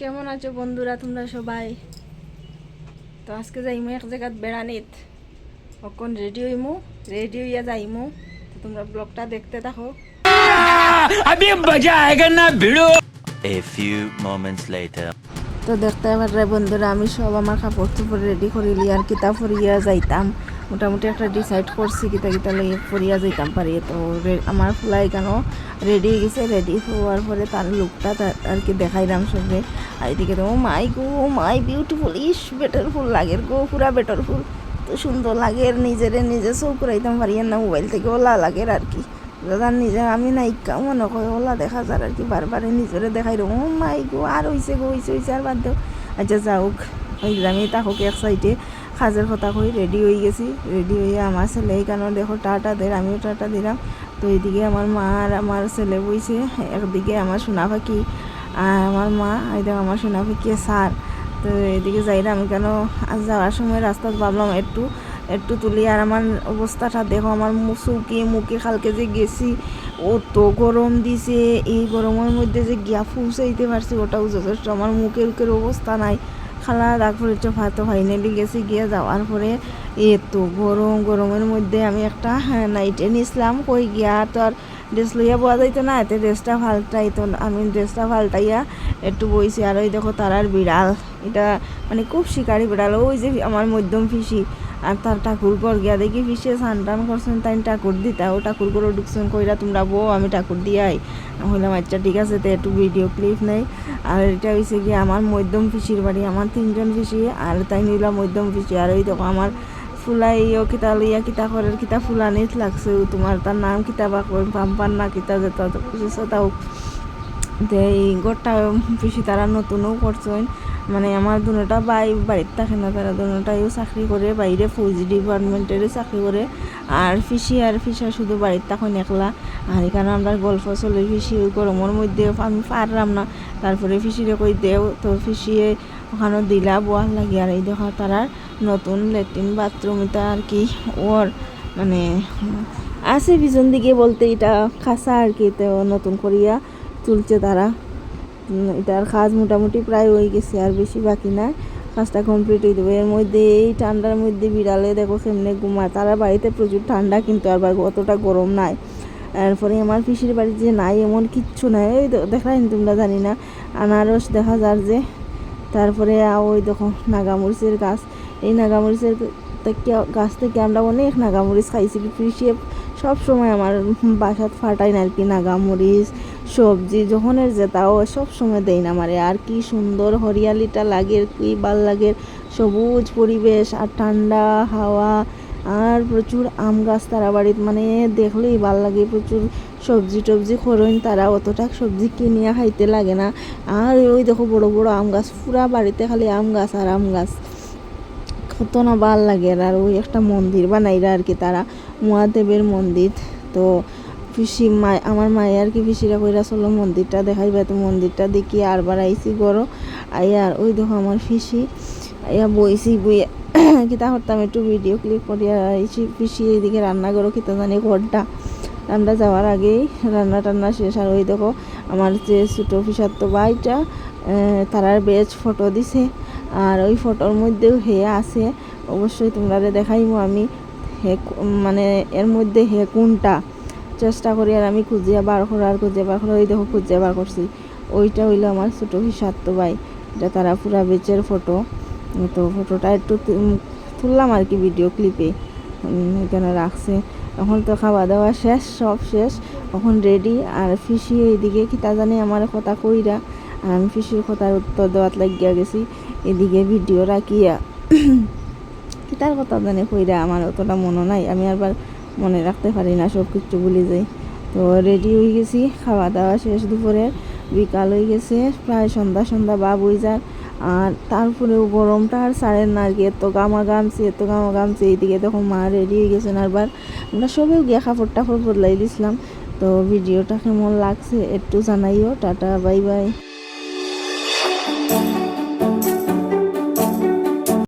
কেমন আছো বন্ধুরা তোমরা সবাই? তো আজকে যাইমু এক জায়গাত বেড়ানিত, কখন রেডি হইয়া যাইমু। তো তোমরা ব্লগটা দেখতে থাকো। अभी मजा आएगा ना भिड़ो। A few moments later. তো দেখতে পারে বন্ধুরা, আমি সব আমার কাপড় চোপড় রেডি করিলি আর কিতাব পড়িয়া যাইতাম। মোটামুটি একটা ডিসাইড করছি কিতা কিতা লাগে পড়িয়া যাইতাম পারি। তো আমার ফুলাই কেন রেডি হয়ে গেছে। রেডি হওয়ার পরে তার লুকটা আর কি দেখাইলাম সবে। আর এদিকে তো মাই গো মাই বিউটিফুল, ইস বেটারফুল লাগে গো, পুরা বেটারফুল, তো সুন্দর লাগে। নিজে চৌ করাইতাম পারি না, মোবাইল থেকে ওলা লাগে আর কি। দাদা নিজে আমি নাইকা মনে করে ওলা দেখা যায় আর কি, বারবার নিজেরে দেখাই ও মাই গো আর হইছে আর বাদ দেও। আচ্ছা যাওক, ওই আমি তাহক এক সাইডে কাজের কথা কই রেডি হয়ে গেছি। রেডি হয়ে আমার ছেলে কেন দেখো টাটা দেয়, আমিও টাটা দিলাম। তো এইদিকে আমার মা আর আমার ছেলে বইছে, একদিকে আমার সোনা পাখি আর আমার মা, এই দেখো আমার সোনা পাখি স্যার। তো এদিকে যাইলাম কেন যাওয়ার সময় রাস্তায় ভাবলাম একটু তুলি। আর আমার অবস্থাটা দেখো, আমার মুখে কালকে যে গেছি ও তো গরম দিছে, এই গরমের মধ্যে যে গিয়া পৌঁছাইতে পারছি ওটাও যথেষ্ট। আমার মুখের অবস্থা নাই, খালা দাগ পড়েছে ভাতো ফাইনালি গেছি। গিয়ে যাওয়ার পরে এত গরমের মধ্যে আমি একটা নাইটে নিছিলাম, কই গিয়া তো আর ড্রেস লইয়া বোয়া যাইতো না, এতে ড্রেসটা ফাল্টাইতো না। আমি ড্রেসটা ফাল্টাইয়া একটু বইছি। আর ওই দেখো তারার বিড়াল, এটা মানে খুব শিকারি বিড়াল, ওই যে আমার মধ্যম ফিসি। আর তার ঠাকুর ঘর গিয়া দেখি ফিসে স্নান করছেন, তাই ঠাকুর দিতা ও ঠাকুর ঘরে ঢুকছেন, কইরা তোমরা বউ আমি ঠাকুর দিয়াই। হইলাম আচ্ছা ঠিক আছে, তো একটু ভিডিও ক্লিপ নেই। আর এটা হয়েছে গিয়ে আমার মধ্যম ফিসির বাড়ি, আমার 3জন ফিসি আর তাই নিলাম মধ্যম ফিসি। আর ওই দেখো আমার ফুলাইও কিতা লইয়া কিতা করার কিতা ফুলানিত লাগছে, তোমার তার নাম কিতা বা পাম্পার না কিতা যেত কিছু তাও। তো এই গোটা পিসি তারা নতুনও করছেন, মানে আমার দুটা বাড়িতে থাকে না, তারা দুটাইও চাকরি করে বাইরে, ফৌজি ডিপার্টমেন্টেরও চাকরি করে। আর ফিসা শুধু বাড়িতে তখন একলা। আর এখানে আমরা গল্প চলে, ফিসি ওই গরমের মধ্যে আমি পারলাম না, তারপরে ফিসিরে কই দেও, তো ফিসিয়ে ওখানে দিলা বোয়ার লাগে। আর এই দেখো তারার নতুন ল্যাট্রিন বাথরুম, এটা আর কি ওর মানে আছে পিছন দিকে বলতে এটা খাসা আর কি, তো নতুন করিয়া তুলছে তারা। এটার কাজ মোটামুটি প্রায় হয়ে গেছে, আর বেশি বাকি না, কাজটা কমপ্লিট হয়ে দেবে। এর মধ্যে এই ঠান্ডার মধ্যে বিড়ালে দেখো কেমনে ঘুমায়। তারা বাড়িতে প্রচুর ঠান্ডা, কিন্তু আবার অতটা গরম নাই। এরপরে আমার পিসির বাড়ি যে নাই এমন কিচ্ছু নাই, ওই দেখাইনি তোমরা জানি না, আনারস দেখা যার যে। তারপরে ওই দেখো নাগামরিচের গাছ, এই নাগামরিচের গাছ থেকে আমরা অনেক নাগামরিচ খাইছি। পিসিয়ে সব সময় আমার বাসাত ফাটাই না আর কি নাগামরিচ সবজি যখনের যে তাও সব সময় দেয় না আমারে। আর কি সুন্দর হরিয়ালিটা লাগে, কি ভাল লাগে, সবুজ পরিবেশ আর ঠান্ডা হাওয়া। আর প্রচুর আম গাছ তারা বাড়িত, মানে দেখলেই ভাল লাগে। প্রচুর সবজি খরইন, তারা অতটা সবজি কিনিয়া খাইতে লাগে না। আর ওই দেখো বড় আম গাছ, পুরা বাড়িতে খালি আম গাছ আর আম গাছ, কত না ভাল লাগে। আর ওই একটা মন্দির বানাইরা আর কি তারা, মহাদেবের মন্দির। তো পিসি আমার মায়ে আর কি পিসিরা কইরা চলো মন্দিরটা দেখাইবা। তো মন্দিরটা দেখি আরবার আইসি গরো আর ওই দেখো আমার পিসি বইছি বইয়া কিতা করতাম একটু ভিডিও ক্লিপ করিয়া আইসি। পিসি এইদিকে রান্না করো কিতা জানি ঘরটা, রান্না যাওয়ার আগেই রান্না শেষ। আর ওই দেখো আমার যে ছোটো পিসার তো ভাইটা তারার বেজ ফটো দিছে, আর ওই ফটোর মধ্যেও হে আছে, অবশ্যই তোমরা দেখাইমো আমি হে, মানে এর মধ্যে হে কোনটা চেষ্টা করি। আর আমি খুঁজিয়া বার ওই দেখো খুঁজিয়া বার করছি, ওইটা হইলো আমার ছোটো পিসার তো ভাই, এটা তারা পুরা বেচের ফটো। তো ফটোটা একটু তুললাম আর কি ভিডিও ক্লিপে, এখানে রাখছে। এখন তো খাওয়া দাওয়া শেষ, সব শেষ, এখন রেডি। আর ফিসি এইদিকে কিতা জানি আমার কথা কইরা, আর আমি ফিসির কথার উত্তর দেওয়াত লাগিয়া গেছি। এদিকে ভিডিও রাখিয়া কিতার কথা জানি কইরা আমার অতটা মনে নাই, আমি আবার মনে রাখতে পারি না, সব কিছু ভুলে যাই। তো রেডি হয়ে গেছি, খাওয়া দাওয়া শেষ, দুপুরের বিকাল হয়ে গেছে, প্রায় সন্ধ্যা ভাব হয়ে যায়। আর তারপরেও গরমটা আর ছাড়েন না আর কি, এত গামাগামছি। এইদিকে তখন মা রেডি হয়ে গেছেন, আরবার আমরা সবেও গিয়া কাপড় টাপড় বদলাই দিছিলাম। তো ভিডিওটা কেমন লাগছে একটু জানাইও। Tata bye bye.